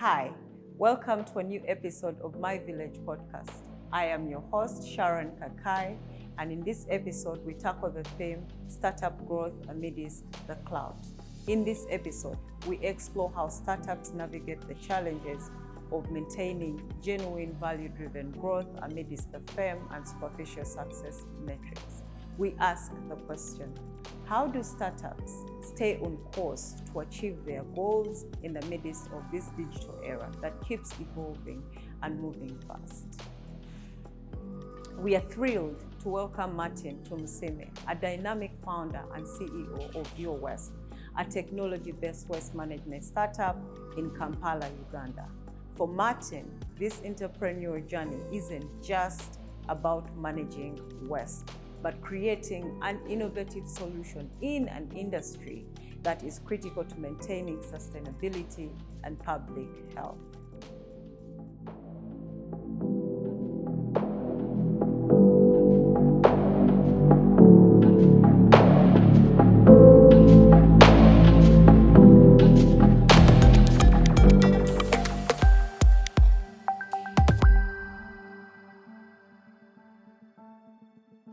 Hi, welcome to a new episode of My Village podcast. I am your host, Sharon Kakai, and in this episode, we tackle the theme, Startup Growth Amidst the Clout. In this episode, we explore how startups navigate the challenges of maintaining genuine value-driven growth amidst the firm and superficial success metrics. We ask the question, how do startups stay on course to achieve their goals in the midst of this digital era that keeps evolving and moving fast? We are thrilled to welcome Martin Tumusime, a dynamic founder and CEO of YoWest, a technology-based waste management startup in Kampala, Uganda. For Martin, this entrepreneurial journey isn't just about managing waste, but creating an innovative solution in an industry that is critical to maintaining sustainability and public health.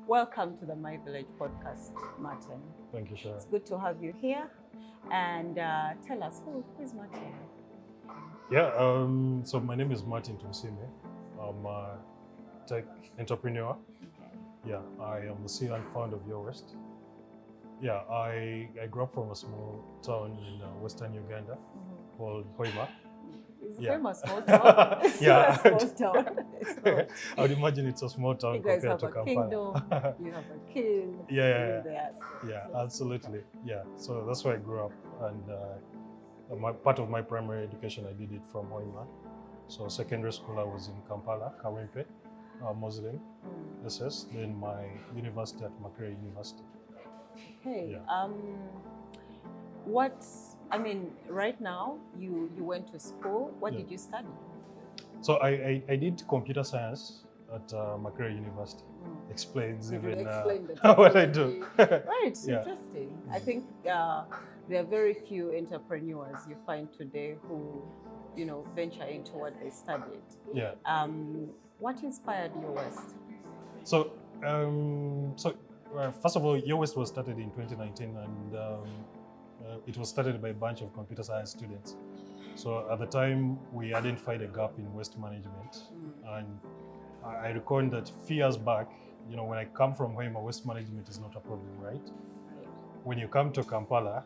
Welcome to the My Village podcast, Martin. Thank you, Sharon. It's good to have you here. And tell us, who is Martin? Yeah, so my name is Martin Tumusime. I'm a tech entrepreneur. Okay. Yeah, I am the CEO and founder of YoWest. Yeah, I grew up from a small town in western Uganda called Hoima. It's Yeah. a small town. It's Yeah. not a small town. It's not. I would imagine it's a small town You guys compared have to a Kampala. kingdom, you have a king. Yeah. There, so Yeah, it's absolutely. Yeah, so that's where I grew up, and part of my primary education I did it from Hoima. So secondary school I was in Kampala, Kawempe, Muslim, SS. Then my university at Makerere University. Okay. Yeah. Right now you went to school. What Yeah. did you study? So I did computer science at Makerere University. Explains Did you even explain the what I do. Right, Yeah. interesting. I think there are very few entrepreneurs you find today who, venture into what they studied. Yeah. What inspired YoWest? So first of all, YoWest was started in 2019, and it was started by a bunch of computer science students. So at the time, we identified a gap in waste management, and I recall that a few years back, when I come from Hoima, waste management is not a problem, right? When you come to Kampala,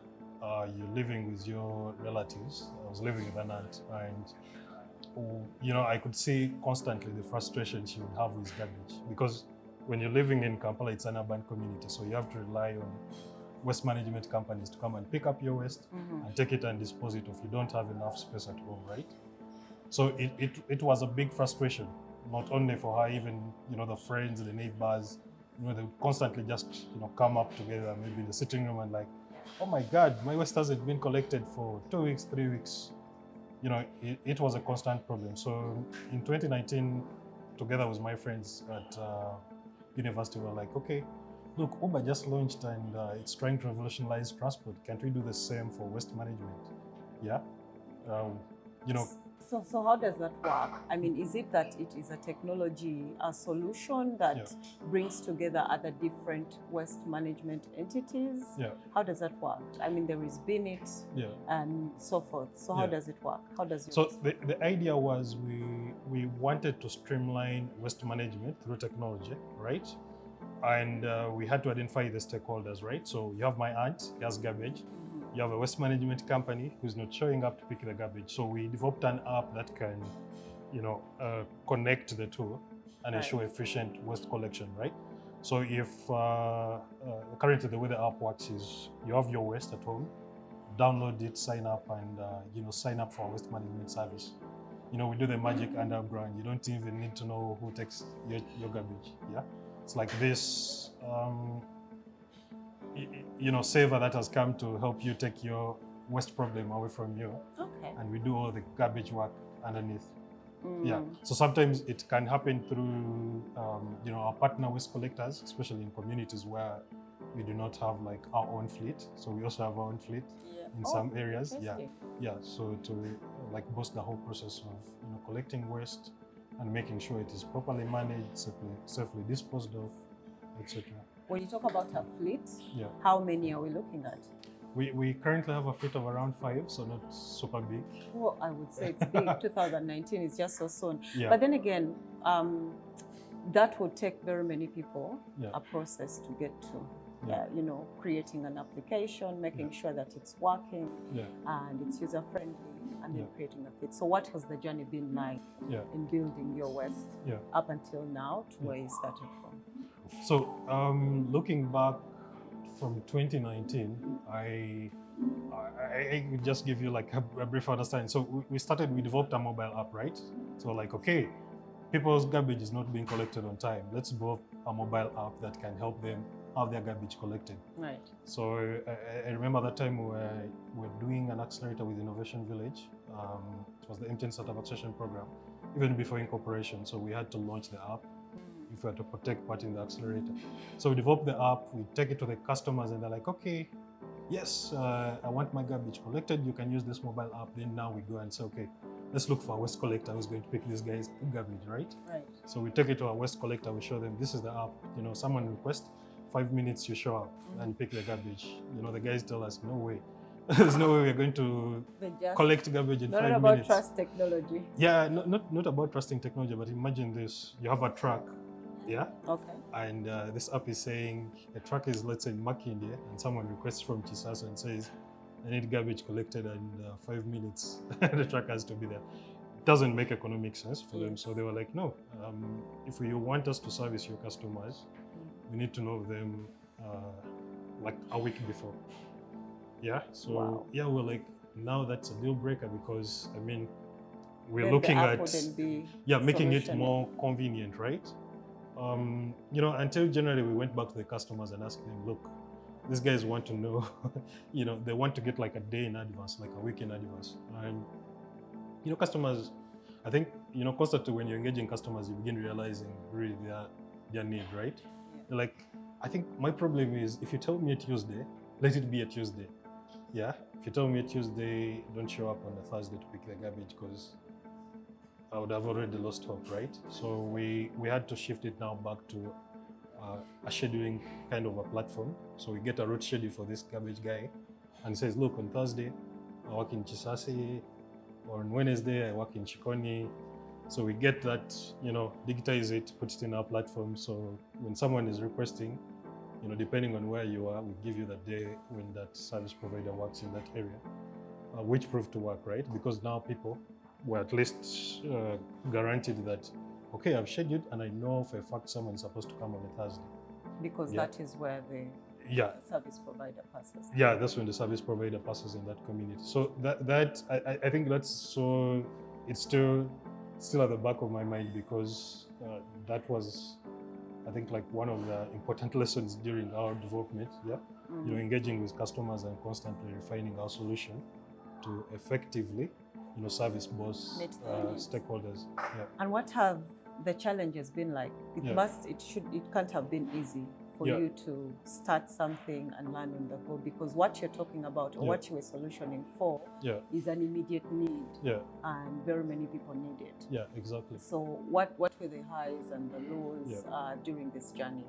you're living with your relatives. I was living with an aunt, and I could see constantly the frustration she would have with garbage, because when you're living in Kampala, it's an urban community, so you have to rely on waste management companies to come and pick up your waste and take it and dispose it if you don't have enough space at home, right? So it was a big frustration, not only for her, even the friends, the neighbors, they would constantly just come up together, maybe in the sitting room, and like, oh my God, my waste hasn't been collected for 2 weeks, 3 weeks. It was a constant problem. So in 2019, together with my friends at university, we were like, okay, look, Uber just launched and it's trying to revolutionize transport. Can't we do the same for waste management? Yeah. So how does that work? Is it that it is a technology, a solution that brings together other different waste management entities? Yeah. How does that work? There is BINIT and so forth. So how does it work? How does it So the idea was we wanted to streamline waste management through technology, right? And we had to identify the stakeholders, right? So you have my aunt, he has garbage. You have a waste management company who's not showing up to pick the garbage. So we developed an app that can, connect the two and ensure efficient waste collection, right? So if currently the way the app works is you have your waste at home, download it, sign up, and sign up for a waste management service. We do the magic underground. You don't even need to know who takes your garbage. Yeah. It's like this, saver that has come to help you take your waste problem away from you. Okay. And we do all the garbage work underneath. Yeah. So sometimes it can happen through, our partner waste collectors, especially in communities where, we do not have like our own fleet. So we also have our own fleet in some areas. Yeah. So to like boost the whole process of collecting waste and making sure it is properly managed, safely disposed of, etc. When you talk about a fleet, Yeah. how many are we looking at? We currently have a fleet of around 5, so not super big. Well, I would say it's big. 2019 is just so soon. Yeah. But then again, that would take very many people, Yeah. a process to get to. Yeah. Creating an application, making sure that it's working and it's user friendly, and then creating a fleet. So what has the journey been like in building your West up until now to where you started from? So looking back from 2019, I could just give you like a brief understanding. So we developed a mobile app, right? So like, okay, people's garbage is not being collected on time. Let's develop a mobile app that can help them have their garbage collected. Right. So I remember that time we were doing an accelerator with Innovation Village. It was the MTN Startup Acceleration Program, even before incorporation. So we had to launch the app if we had to take part in the accelerator. So we developed the app, we take it to the customers, and they're like, okay, yes, I want my garbage collected. You can use this mobile app. Then now we go and say, okay, let's look for a waste collector who's going to pick this guy's garbage, right? Right. So we take it to our waste collector. We show them this is the app. Someone requests 5 minutes, you show up and pick the garbage. The guys tell us, no way. There's no way we're going to collect garbage in 5 minutes. Not about trust technology. Yeah, not about trusting technology, but imagine this. You have a truck, yeah? Okay. And this app is saying a truck is, let's say, in Makindye, and someone requests from Chisasa and says, I need garbage collected in 5 minutes. The truck has to be there. It doesn't make economic sense for them. So they were like, no, if you want us to service your customers, we need to know them like a week before. Yeah. So we're like, now that's a deal breaker because we're then looking at making it more convenient, right? Until January we went back to the customers and asked them, look, these guys want to know, they want to get like a day in advance, like a week in advance. And customers, I think, constantly when you're engaging customers, you begin realizing really their need, right? Like, I think my problem is if you tell me a Tuesday, let it be a Tuesday. Yeah. If you tell me a Tuesday, don't show up on a Thursday to pick the garbage because I would have already lost hope, right? So we had to shift it now back to a scheduling kind of a platform. So we get a route schedule for this garbage guy and he says, look, on Thursday, I work in Chisasi, or on Wednesday, I work in Chikoni. So we get that, digitize it, put it in our platform. So when someone is requesting, depending on where you are, we give you the day when that service provider works in that area, which proved to work, right? Because now people were at least guaranteed that, okay, I've scheduled and I know for a fact someone's supposed to come on a Thursday. Because that is where the service provider passes. Yeah, that's when the service provider passes in that community. So that I think that's so, it's still at the back of my mind because that was, I think, like one of the important lessons during our development. Engaging with customers and constantly refining our solution to effectively, service both stakeholders. And what have the challenges been like? It can't have been easy for you to start something and learn on the go, because what you're talking about or what you were solutioning for is an immediate need, and very many people need it. Yeah, exactly. So what were the highs and the lows during this journey?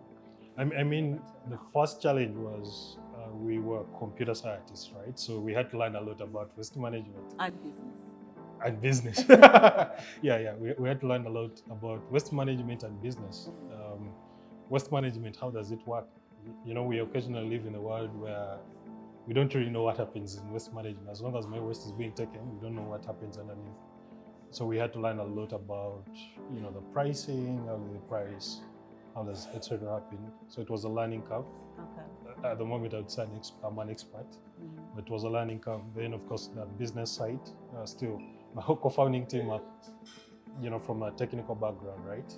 The first challenge was we were computer scientists, right? So we had to learn a lot about waste management and business. We had to learn a lot about waste management and business. Waste management, how does it work? We occasionally live in a world where we don't really know what happens in waste management. As long as my waste is being taken, we don't know what happens underneath. So we had to learn a lot about, the pricing, how does etc. happen. So it was a learning curve. Okay. At the moment, I would say I'm an expert, but it was a learning curve. Then, of course, the business side, still, my whole co-founding team are, from a technical background, right?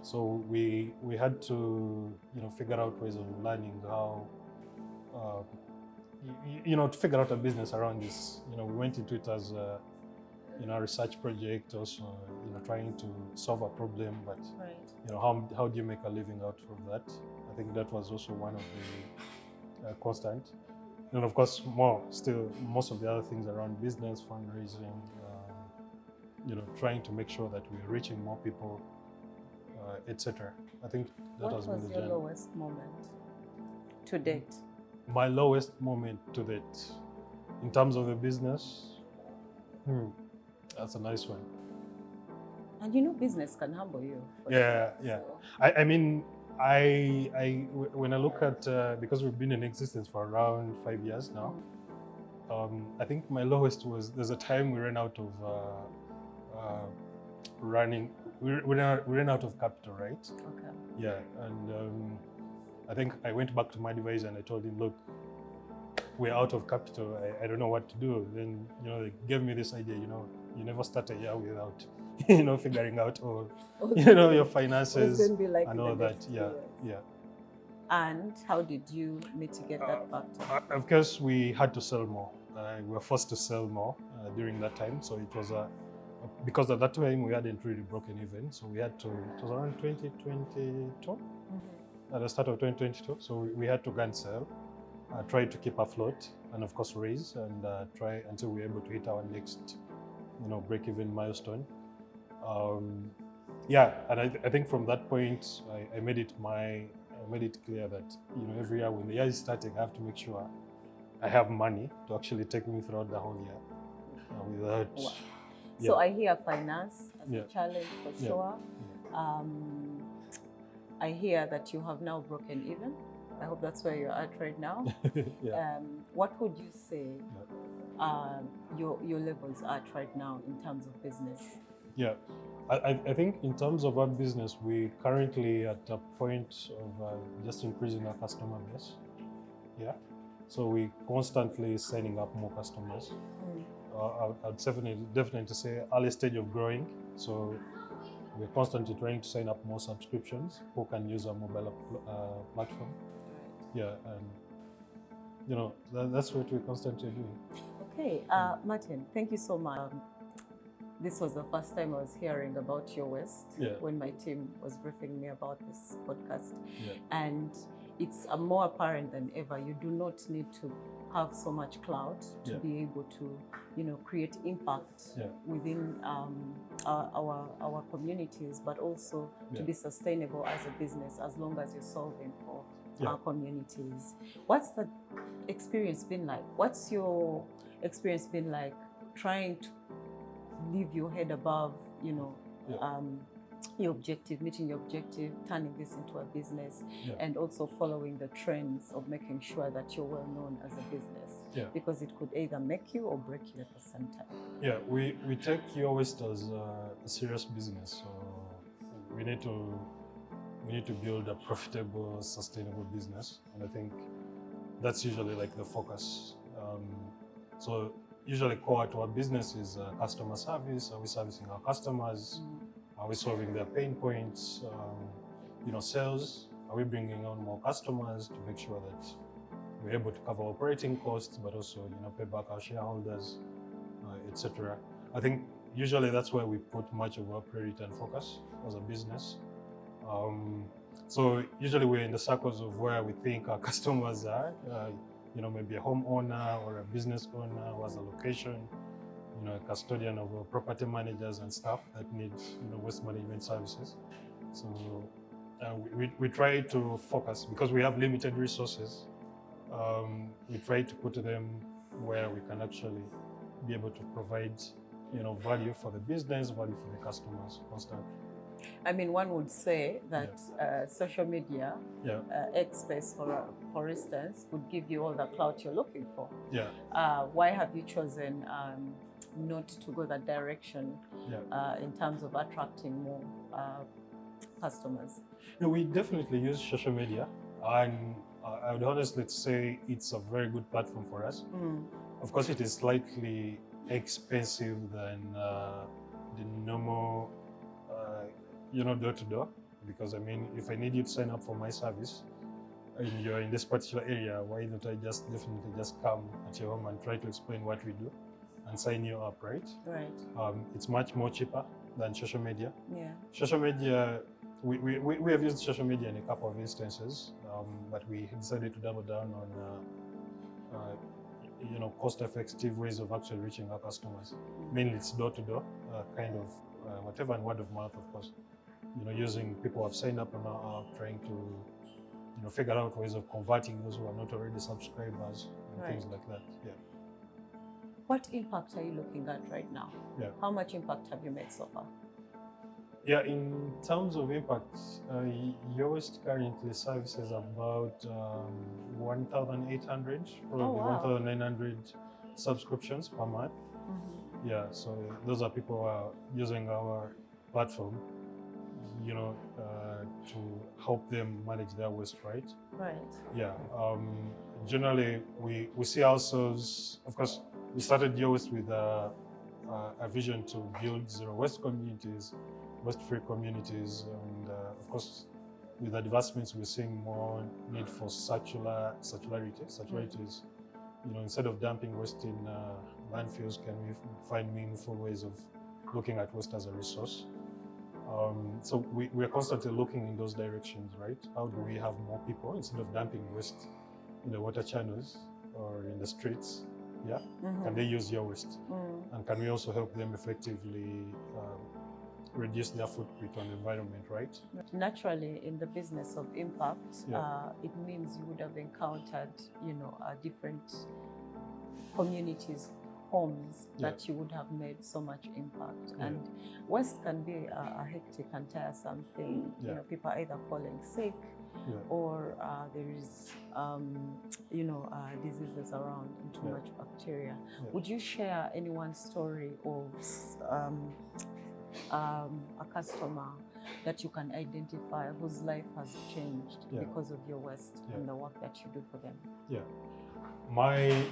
So we had to, figure out ways of learning how, to figure out a business around this. We went into it as a research project, also, trying to solve a problem, but how do you make a living out of that? I think that was also one of constant. And of course, most of the other things around business, fundraising, trying to make sure that we're reaching more people, etc. I think that has been the What was your journey. lowest moment to date? My lowest moment to date, in terms of the business, that's a nice one. And business can humble you. For Yeah, sure. yeah. So, I mean, when I look at, because we've been in existence for around 5 years now, I think my lowest was, there's a time we ran out of we ran out of capital, right? okay. Yeah, and I think I went back to my advisor and I told him, look, we're out of capital. I don't know what to do. Then, they gave me this idea, you never start a year without, figuring out all, your finances It's gonna be like and in all the that. next Yeah, 2 years. yeah. And how did you mitigate that factor? Of course, we had to sell more. We were forced to sell more during that time. So it was because at that time we hadn't really broken even. So we had to, it was around 2022, at the start of 2022. So we had to go and sell, try to keep afloat, and of course raise, and try until we were able to hit our next, break-even milestone. Yeah, and I think from that point, I made it clear that every year when the year is starting, I have to make sure I have money to actually take me throughout the whole year without. Wow. Yeah. So I hear finance as Yeah. a challenge for Yeah. sure. I hear that you have now broken even. I hope that's where you're at right now. Yeah. What would you say your levels are at right now in terms of business? Yeah, I think in terms of our business, we currently at a point of just increasing our customer base. Yeah, so we constantly signing up more customers. I'd definitely say early stage of growing. So we're constantly trying to sign up more subscriptions who can use our mobile platform. Yeah, and that's what we're constantly doing. Okay, Martin, thank you so much. This was the first time I was hearing about Your West when my team was briefing me about this podcast. Yeah. And it's more apparent than ever. You do not need to have so much clout to be able to, create impact within our communities, but also to be sustainable as a business as long as you're solving for our communities. What's the experience been like? What's your experience been like trying to leave your head above, your objective, meeting your objective, turning this into a business, and also following the trends of making sure that you're well known as a business, because it could either make you or break you at the same time. Yeah, we take Your West as a serious business, so we need to build a profitable, sustainable business, and I think that's usually like the focus. So usually core to our business is customer service. Are we servicing our customers? Are we solving their pain points? Sales. Are we bringing on more customers to make sure that we're able to cover operating costs, but also pay back our shareholders, etc. I think usually that's where we put much of our priority and focus as a business. So usually we're in the circles of where we think our customers are. Maybe a homeowner or a business owner who has a location, a custodian of property managers and staff that need, waste management services. So we try to focus, because we have limited resources. We try to put them where we can actually be able to provide, value for the business, value for the customers constantly. I mean, one would say that social media, X space, for instance, would give you all the clout you're looking for. Yeah. Why have you chosen not to go that direction in terms of attracting more customers? We definitely use social media, and I would honestly say it's a very good platform for us. Of course, it is slightly expensive than the normal door-to-door, because if I need you to sign up for my service and you're in this particular area, why don't I definitely just come at your home and try to explain what we do and sign you up, right? Right. It's much more cheaper than social media. Yeah. Social media, we have used social media in a couple of instances, but we decided to double down on cost-effective ways of actually reaching our customers. Mainly it's door-to-door, kind of whatever, and word of mouth, of course. Using people who have signed up on our app, trying to figure out ways of converting those who are not already subscribers and things like that. Yeah. What impact are you looking at right now? Yeah. How much impact have you made so far? Yeah, in terms of impact, Yoast currently services about 1,800, probably 1,900 subscriptions per month. Mm-hmm. Yeah, so those are people who are using our platform, to help them manage their waste, right? Right. Yeah. Generally, we see ourselves, of course, we started Yoast with a vision to build zero waste communities, waste-free communities, and of course, with advancements, we're seeing more need for circularity. Circularity is, instead of dumping waste in landfills, can we find meaningful ways of looking at waste as a resource? So we are constantly looking in those directions, right? How do we have more people, instead of dumping waste in the water channels or in the streets? Yeah, mm-hmm. Can they use your waste? And can we also help them effectively reduce their footprint on the environment, right? Naturally, in the business of impact, it means you would have encountered, different communities, homes that you would have made so much impact. And waste can be a hectic and tiresome thing. People are either falling sick or there is, diseases around and too much bacteria. Would you share anyone's story of a customer that you can identify whose life has changed because of your waste and the work that you do for them? Yeah. My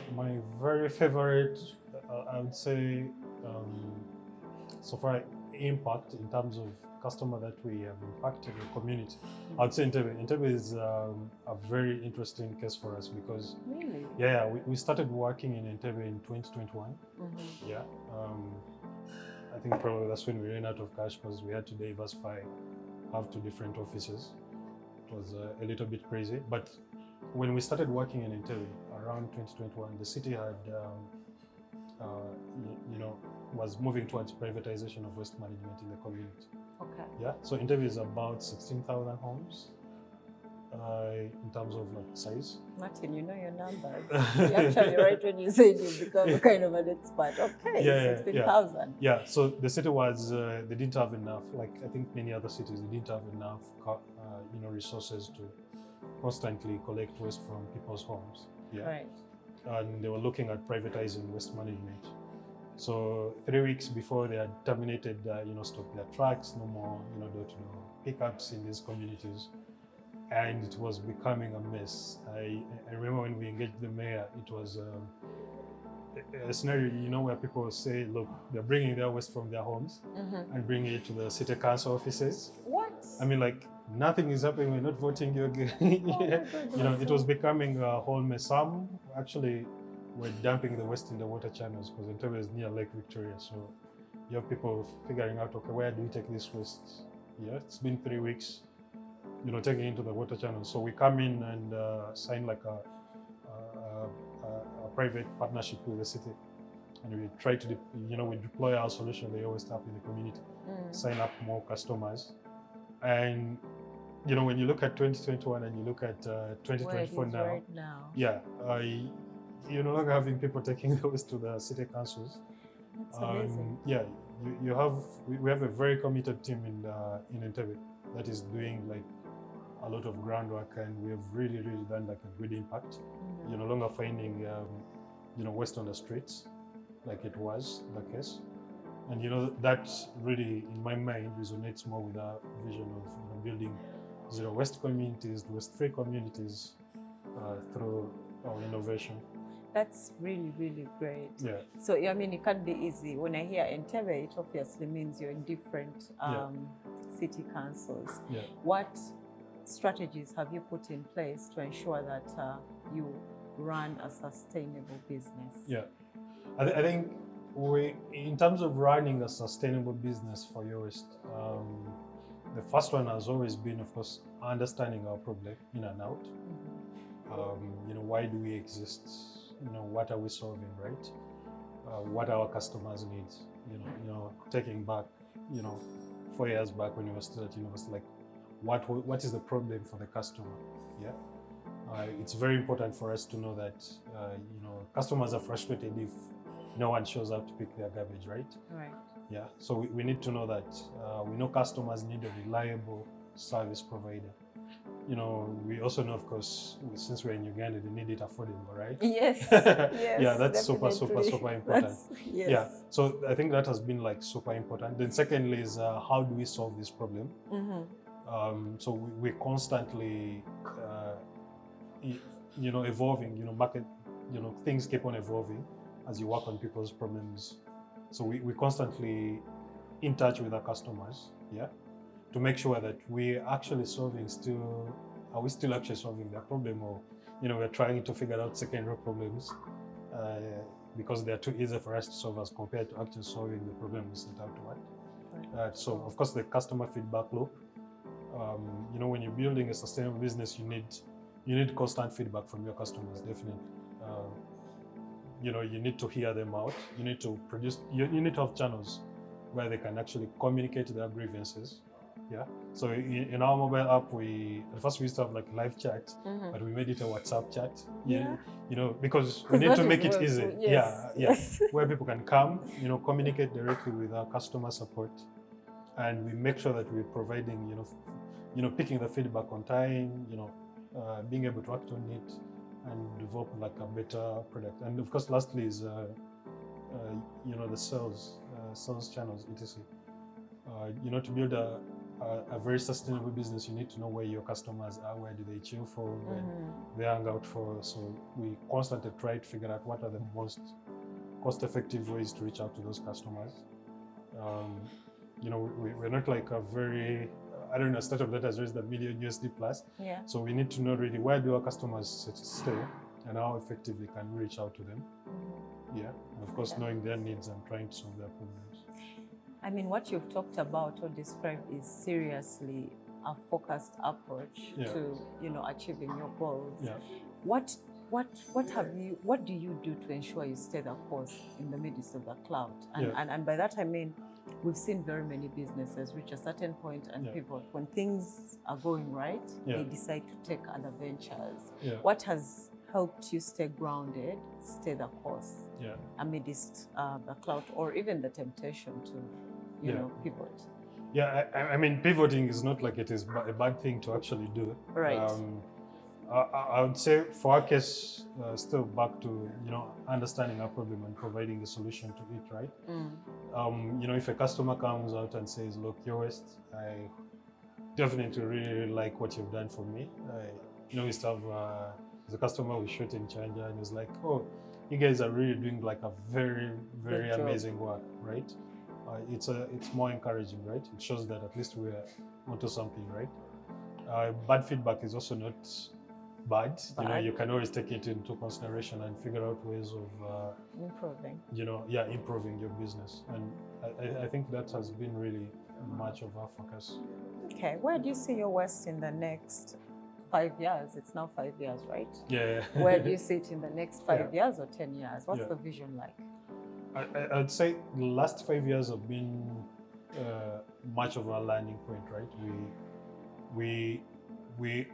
very favorite, I would say, so far, impact in terms of customer that we have impacted the community. I would say Entebbe. Entebbe is a very interesting case for us because we started working in Entebbe in 2021. Mm-hmm. Yeah. I think probably that's when we ran out of cash because we had to diversify, have 2 different offices. It was a little bit crazy, but when we started working in Entebbe around 2021, the city had, was moving towards privatization of waste management in the community. Okay. Yeah. So Entebbe is about 16,000 homes in terms of size. Martin, you know your numbers. You're actually right when you said you become kind of an expert. Okay, 16,000. Yeah. So the city was, they didn't have enough. Like I think many other cities, they didn't have enough, resources to constantly collect waste from people's homes. Yeah. Right. And they were looking at privatizing waste management. So 3 weeks before they had terminated, stopped their trucks, no more, door-to-door pickups in these communities. And it was becoming a mess. I remember when we engaged the mayor, it was a scenario, where people say, look, they're bringing their waste from their homes and bringing it to the city council offices. What? I mean, nothing is happening. We're not voting you again. It was becoming a whole mess. Some actually were dumping the waste in the water channels because Entebbe is near Lake Victoria. So you have people figuring out, okay, where do we take this waste? Yeah, it's been 3 weeks, taking it into the water channel. So we come in and sign a private partnership with the city. And we try to, we deploy our solution, the Yoast app in the community, sign up more customers. And when you look at 2021 and you look at 2024 now, right now, you're no longer having people taking those to the city councils. That's amazing. Yeah, we have a very committed team in Entebbe that is doing a lot of groundwork, and we have really done a good impact. Mm-hmm. You're no longer finding waste on the streets like it was the case. And that really, in my mind, resonates more with our vision of building zero waste communities, waste-free communities through our innovation. That's really great. Yeah. So it can't be easy. When I hear Entebbe, it obviously means you're in different city councils. Yeah. What strategies have you put in place to ensure that you run a sustainable business? Yeah, I think in terms of running a sustainable business for Yoast, the first one has always been, of course, understanding our problem in and out. Why do we exist? What are we solving, right? What our customers need? Taking back, 4 years back when you were still at university, like what is the problem for the customer? Yeah. It's very important for us to know that customers are frustrated if no one shows up to pick their garbage, right? Right. Yeah. So we need to know that we know customers need a reliable service provider. We also know, of course, since we're in Uganda, they need it affordable, right? Yes. Yes. Yeah, that's super definitely. important. Yes. Yeah. So I think that has been like super important. Then secondly is how do we solve this problem? So we're constantly, evolving. Market, things keep on evolving as you work on people's problems. So we're constantly in touch with our customers, yeah, to make sure that we're actually are we still actually solving their problem, or we're trying to figure out secondary problems because they're too easy for us to solve as compared to actually solving the problem we set out to work. So of course the customer feedback loop. When you're building a sustainable business, you need constant feedback from your customers, definitely. You need to hear them out. You need to have channels where they can actually communicate their grievances. Yeah. So in our mobile app, at first we used to have like live chat, but we made it a WhatsApp chat. Yeah. Because we need to make it easy. Yes. Yeah. Where people can come, communicate directly with our customer support, and we make sure that we're providing, picking the feedback on time, being able to act on it and develop like a better product. And of course, lastly is the sales channels, etc. To build a very sustainable business, you need to know where your customers are, where do they chill for, where they hang out for. So we constantly try to figure out what are the most cost-effective ways to reach out to those customers. We're not like a very a startup that has raised $1 million USD plus. Yeah. So we need to know really where do our customers stay and how effectively can we reach out to them. Yeah. And of course, knowing their needs and trying to solve their problems. I mean, what you've talked about or described is seriously a focused approach to, achieving your goals. Yeah. What do you do to ensure you stay the course in the midst of the cloud? And by that I mean, we've seen very many businesses reach a certain point and pivot. When things are going right, they decide to take other ventures. What has helped you stay grounded, stay the course amidst the cloud, or even the temptation to, pivot? Yeah, I mean, pivoting is not like it is a bad thing to actually do. Right. I would say for our case, still back to, understanding our problem and providing a solution to it, right? If a customer comes out and says, look, your West, I definitely really like what you've done for me. We used to have the customer we shoot in Chanja and was like, oh, you guys are really doing like a very, very amazing work, right? It's more encouraging, right? It shows that at least we're onto something, right? Bad feedback is also not bad. You can always take it into consideration and figure out ways of improving. Improving your business. And I think that has been really much of our focus. Okay, where do you see your West in the next 5 years? It's now 5 years, right? Yeah. Where do you see it in the next 5 years or 10 years? What's the vision like? I'd say the last 5 years have been much of a learning point, right? We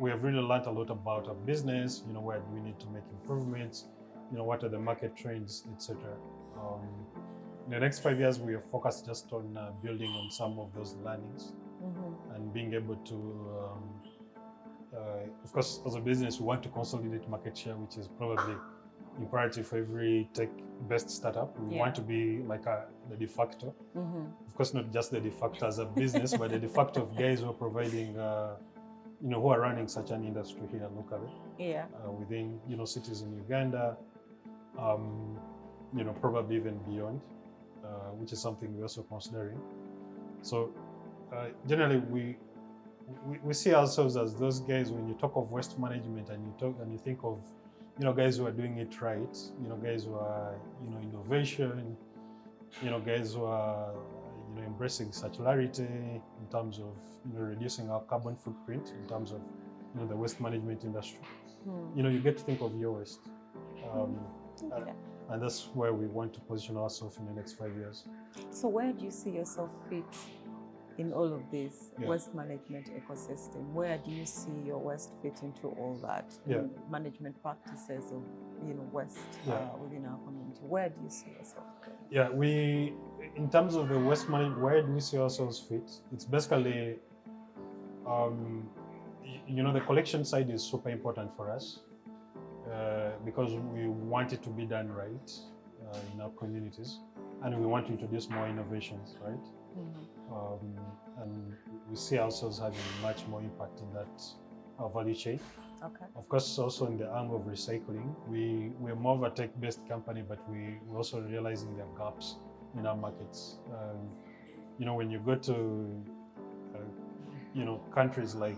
have really learned a lot about our business, where do we need to make improvements, what are the market trends, etc. In the next 5 years, we are focused just on building on some of those learnings and being able to, of course, as a business, we want to consolidate market share, which is probably imperative for every tech-based startup. We want to be like the de facto. Of course, not just the de facto as a business, but the de facto of guys who are providing, who are running such an industry here locally. Yeah. Within, cities in Uganda, probably even beyond, which is something we're also considering. So, generally, we see ourselves as those guys. When you talk of waste management and you think of guys who are doing it right, guys who are, innovation, guys who are, embracing circularity in terms of reducing our carbon footprint in terms of the waste management industry. You get to think of your waste, Okay. and that's where we want to position ourselves in the next 5 years. So where do you see yourself fit in all of this Yeah. waste management ecosystem? Where do you see your waste fit into all that management practices of waste within our community? Where do you see yourself going? Yeah, in terms of the waste management, where do we see ourselves fit? It's basically, the collection side is super important for us because we want it to be done right in our communities, and we want to introduce more innovations, right? And we see ourselves having much more impact in that value chain. Okay. Of course, also in the angle of recycling, we're more of a tech-based company, but we're also realizing there are gaps in our markets. When you go to, countries like,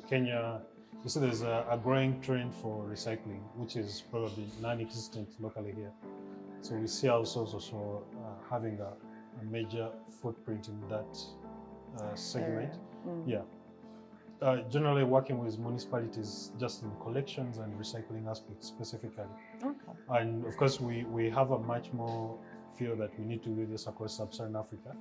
Kenya, you see there's a growing trend for recycling, which is probably non-existent locally here. So we see ourselves also having a major footprint in that segment. Yeah. Generally working with municipalities just in collections and recycling aspects specifically. Okay. And of course, we have a much more feel that we need to do this across sub-Saharan Africa.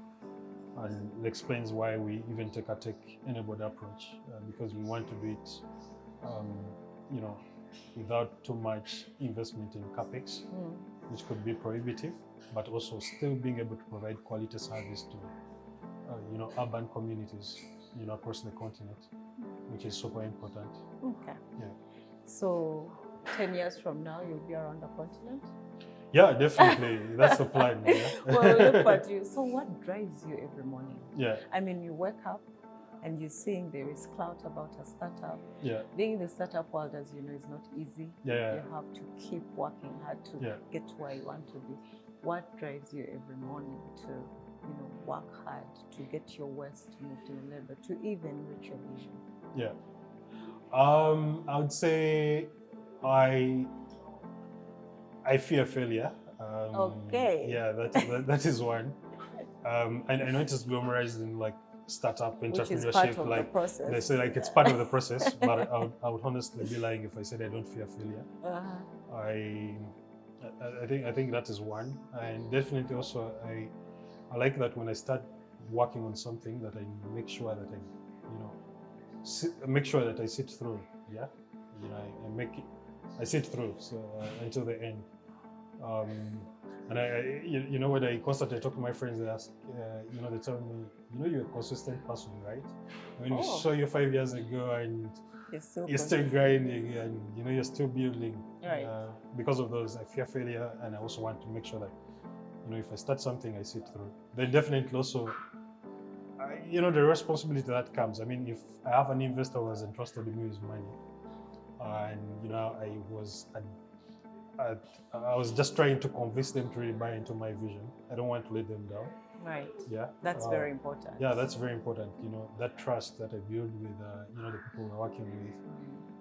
And it explains why we even take a tech-enabled approach because we want to do it, without too much investment in capex, which could be prohibitive, but also still being able to provide quality service to, urban communities, across the continent, which is super important. Okay. Yeah. So 10 years from now, you'll be around the continent? Yeah, definitely. That's the plan. Yeah. Well, look at you. So what drives you every morning? Yeah. I mean, you wake up and you're seeing there is clout about a startup. Yeah. Being in the startup world, as you know, is not easy. Yeah. You have to keep working hard to get to where you want to be. What drives you every morning to, work hard to get your waste moved in a level to even reach your vision? Yeah. I would say I fear failure. Okay. Yeah, that is one. And I know it's glamorized in like startup entrepreneurship, which is part of like the process. they say, like it's part of the process. But I would honestly be lying if I said I don't fear failure. I think that is one, and definitely also I like that when I start working on something that I make sure that I sit through. Yeah, I sit through until the end. And when I constantly talk to my friends, they ask, they tell me, you're a consistent person, right? When we saw you 5 years ago and you're still grinding and you're still building. Right. Because of those, I fear failure, and I also want to make sure that if I start something, I sit through. Then definitely also, the responsibility that comes. I mean, if I have an investor who has entrusted me with money, and I was just trying to convince them to really buy into my vision. I don't want to let them down. Right. Yeah. That's very important. Yeah, that's very important. That trust that I build with the people we're working with.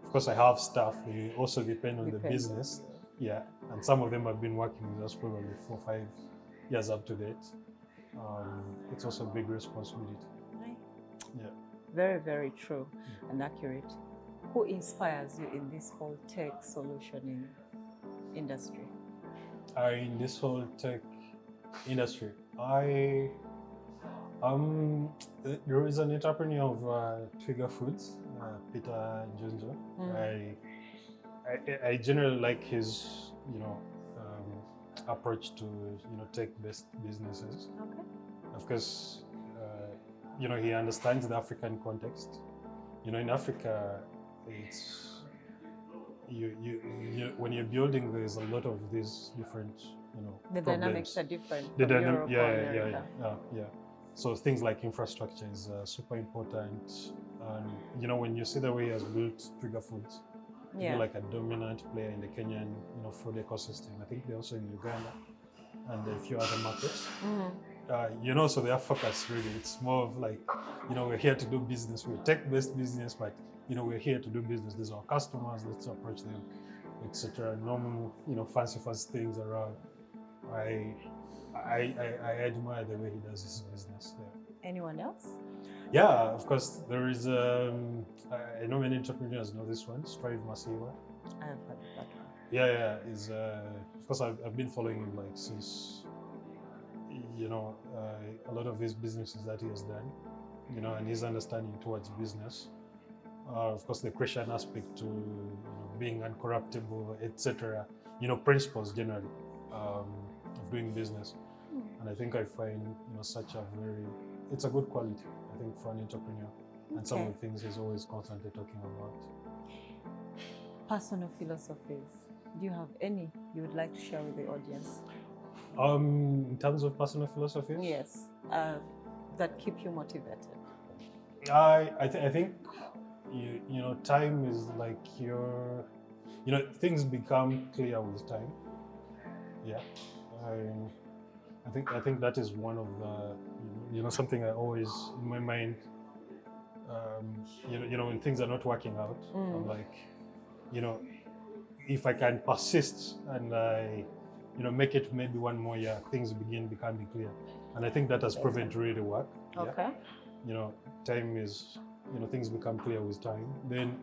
Of course, I have staff. They also depend on the business. Yeah, and some of them have been working with us probably 4 or 5 years up to date. It's also a big responsibility. Right. Yeah. Very, very true and accurate. Who inspires you in this whole tech solutioning industry? In this whole tech industry, there is an entrepreneur of Trigger Foods, Peter Junjo. I generally like his approach to tech-based businesses. Okay. Of course, he understands the African context. In Africa, it's when you're building, there's a lot of these different the problems. Dynamics are different. The Europe or America. Yeah. So things like infrastructure is super important. And when you see the way he has built Trigger Foods, they're like a dominant player in the Kenyan food ecosystem. I think they're also in Uganda and a few other markets. So their focus really, it's more of like, we're here to do business. We're tech-based business, but we're here to do business. These are our customers. Let's approach them, etc. Normal, fancy things around. I admire the way he does his business. Yeah. Anyone else? Yeah, of course, there is, I know many entrepreneurs know this one, Strive Masiwa. I have heard of that one. Yeah, is of course I've been following him like since, a lot of his businesses that he has done, and his understanding towards business. Of course, the Christian aspect to being uncorruptible, etc. Principles generally of doing business, and I think I find it's a good quality. I think for an entrepreneur, and some of the things he's always constantly talking about. Personal philosophies. Do you have any you would like to share with the audience? In terms of personal philosophies, Yes, that keep you motivated. I think time is like things become clear with time. Yeah, I think that is one of the something I always in my mind. When things are not working out, I'm like, if I can persist and I make it maybe one more year, things begin becoming clear, and I think that has proven to really work. Okay. Yeah. Time is things become clear with time. Then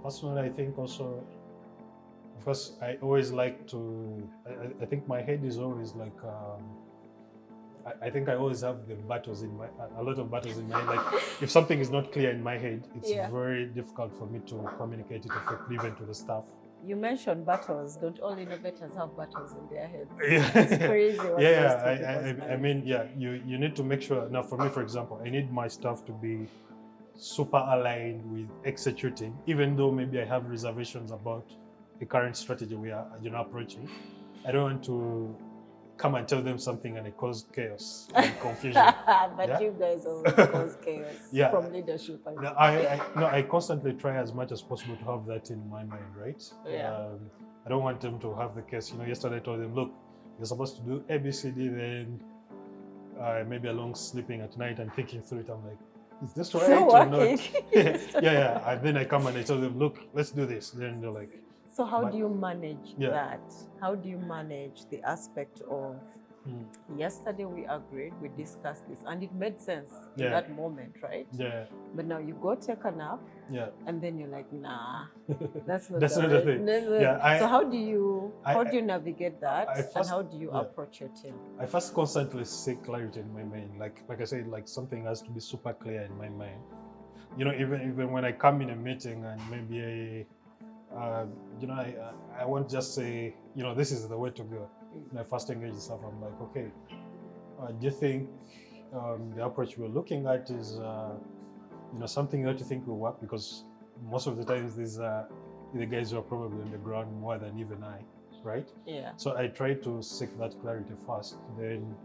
personally, I think also, of course, I always like to I think my head is always like I think I always have a lot of battles in my head. Like if something is not clear in my head, it's very difficult for me to communicate it effectively even to the staff. You mentioned battles. Don't all innovators have battles in their heads? Yeah. It's crazy. I mean, you need to make sure. Now, for me, for example, I need my staff to be super aligned with executing, even though maybe I have reservations about the current strategy we are approaching. I don't want to come and tell them something and it cause chaos and confusion. But you guys always cause chaos from leadership. I constantly try as much as possible to have that in my mind, right? Yeah. I don't want them to have the case. Yesterday I told them, look, you're supposed to do A, B, C, D, then maybe along sleeping at night and thinking through it. I'm like, is this right or not? Yeah. And then I come and I tell them, look, let's do this. Then they're like, so how do you manage that? How do you manage the aspect of yesterday we agreed, we discussed this, and it made sense in that moment, right? Yeah. But now you go take a nap, and then you're like, nah, that's not the thing. So how do you navigate that, and how do you approach your team? I first constantly seek clarity in my mind. Like I said, like something has to be super clear in my mind. Even when I come in a meeting and maybe I won't just say, this is the way to go. When I first engage stuff, I'm like, okay, do you think the approach we're looking at is, something that you think will work? Because most of the times these are the guys who are probably on the ground more than even I, right? Yeah. So I try to seek that clarity first. Then,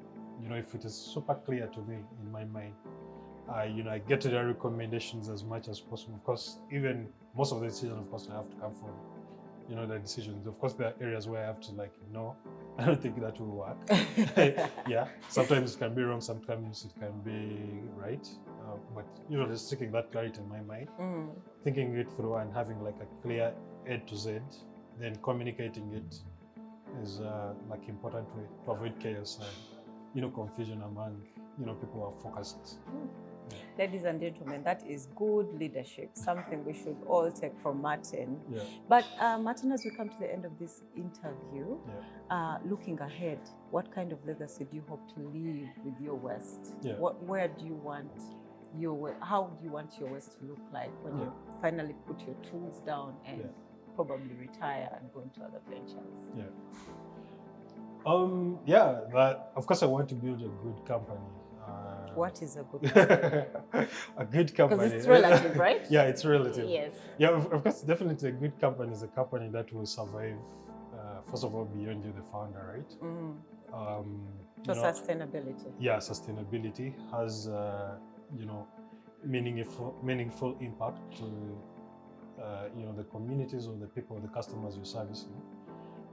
if it is super clear to me in my mind, I get to their recommendations as much as possible. Of course, even most of the decisions, of course, I have to come from, the decisions. Of course, there are areas where I have to no, I don't think that will work. Yeah, sometimes it can be wrong, sometimes it can be right. But just seeking that clarity in my mind, thinking it through and having like a clear A to Z, then communicating it is important way to avoid chaos and confusion among people who are focused. Ladies and gentlemen, that is good leadership, something we should all take from Martin. Yeah. But Martin, as we come to the end of this interview, looking ahead, what kind of legacy do you hope to leave with your West? Yeah. Where do you want how do you want your West to look like when you finally put your tools down and probably retire and go into other ventures? But of course I want to build a good company. What is a good company? A good company. Because it's relative, right? Yeah, it's relative. Yes. Yeah, of course, definitely a good company is a company that will survive, first of all, beyond you, the founder, right? So sustainability. Yeah, sustainability has, meaningful impact to, the communities or the people, the customers you're servicing.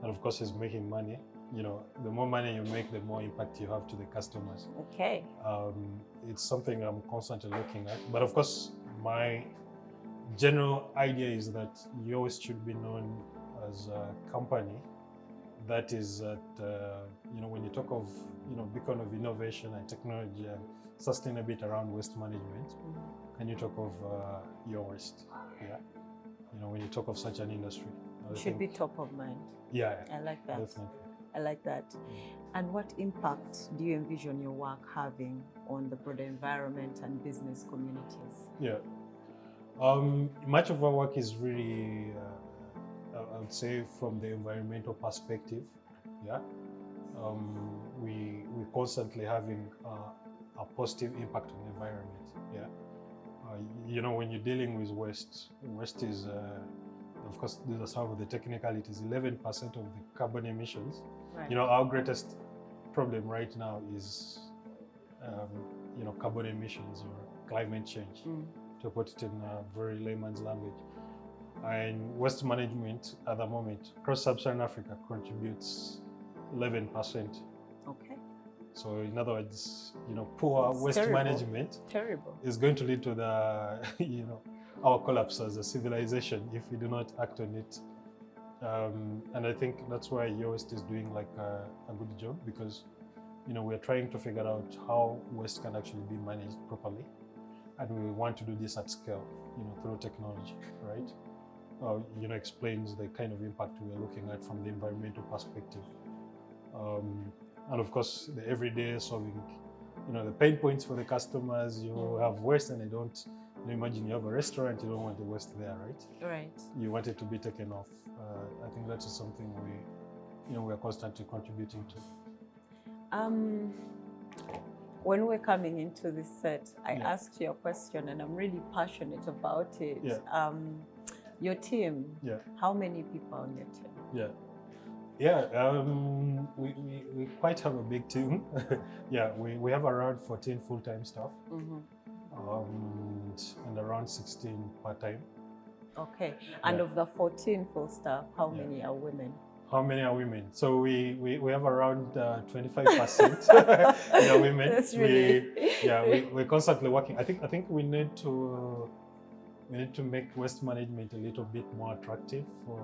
And of course, is making money. The more money you make, the more impact you have to the customers. Okay. It's something I'm constantly looking at. But of course, my general idea is that you always should be known as a company that is that, when you talk of, beacon of innovation and technology and sustainability around waste management, can you talk of your waste? Yeah. When you talk of such an industry. It should be top of mind. Yeah. I like that. Definitely. I like that. And what impact do you envision your work having on the broader environment and business communities? Yeah. Much of our work is really, I would say, from the environmental perspective. Yeah. We're constantly having a positive impact on the environment. Yeah. When you're dealing with waste is, of course, these are some of the technicalities. 11% of the carbon emissions. Right. Our greatest problem right now is, carbon emissions or climate change, to put it in a very layman's language. And waste management at the moment across sub-Saharan Africa contributes 11%. Okay. So in other words, poor waste management is going to lead to the, our collapse as a civilization if we do not act on it. And I think that's why Your Waste is doing like a good job, because we're trying to figure out how waste can actually be managed properly, and we want to do this at scale, through technology, right? Explains the kind of impact we're looking at from the environmental perspective, and of course the everyday solving, the pain points for the customers. You have waste and they don't. Imagine you have a restaurant, you don't want the waste there, right? Right. You want it to be taken off. I think that is something we are constantly contributing to. When we're coming into this set, I asked you a question, and I'm really passionate about it. Yeah. Your team. Yeah. How many people on your team? Yeah. Yeah. We quite have a big team. Yeah. We have around 14 full-time staff. And around 16 part-time. Okay. And of the 14 full staff, how many are women? How many are women? So we have around 25% women. That's really... we're constantly working. I think we need to make waste management a little bit more attractive for,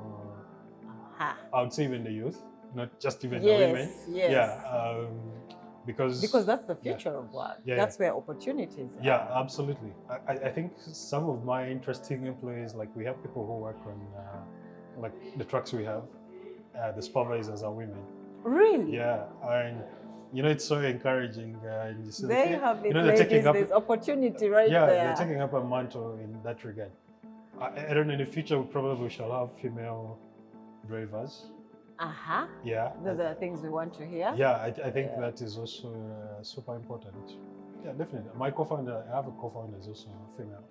I would say, even the youth, not just even the women. Yes. Yeah. Because that's the future of work. That's where opportunities are. Yeah, absolutely. I think some of my interesting employees, like we have people who work on like the trucks we have, the supervisors are women. Really? Yeah, and it's so encouraging. They have it, ladies, there's opportunity right there. Yeah, they're taking up a mantle in that regard. I don't know, in the future we probably shall have female drivers. Yeah. Those are the things we want to hear. Yeah, I think that is also super important. Yeah, definitely. I have a co-founder is also female.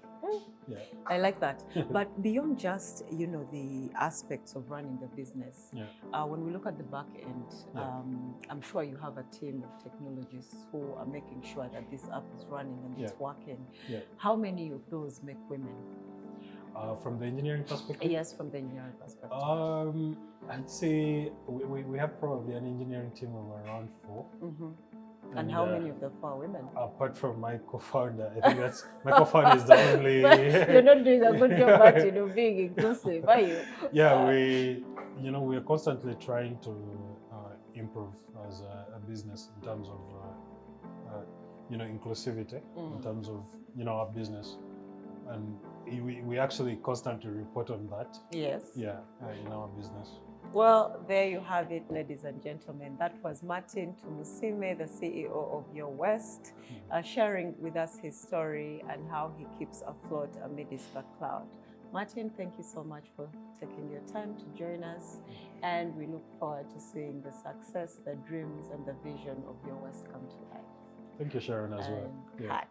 Yeah. I like that. But beyond just, the aspects of running the business, when we look at the back end, I'm sure you have a team of technologists who are making sure that this app is running and it's working. Yeah. How many of those make women? From the engineering perspective? Yes, from the engineering perspective. I'd say we have probably an engineering team of around 4. And how many of the 4 are women? Apart from my co-founder, I think that's my co-founder is the only. You're not doing a good job at being inclusive, are you? Yeah, we are constantly trying to improve as a business in terms of inclusivity, in terms of our business, and we actually constantly report on that. Yes. Yeah, in our business. Well, there you have it, ladies and gentlemen. That was Martin Tumusime, the CEO of Your Waste, sharing with us his story and how he keeps afloat amidst the cloud. Martin, thank you so much for taking your time to join us, and we look forward to seeing the success, the dreams, and the vision of Your Waste come to life. Thank you, Sharon, as well. Cut.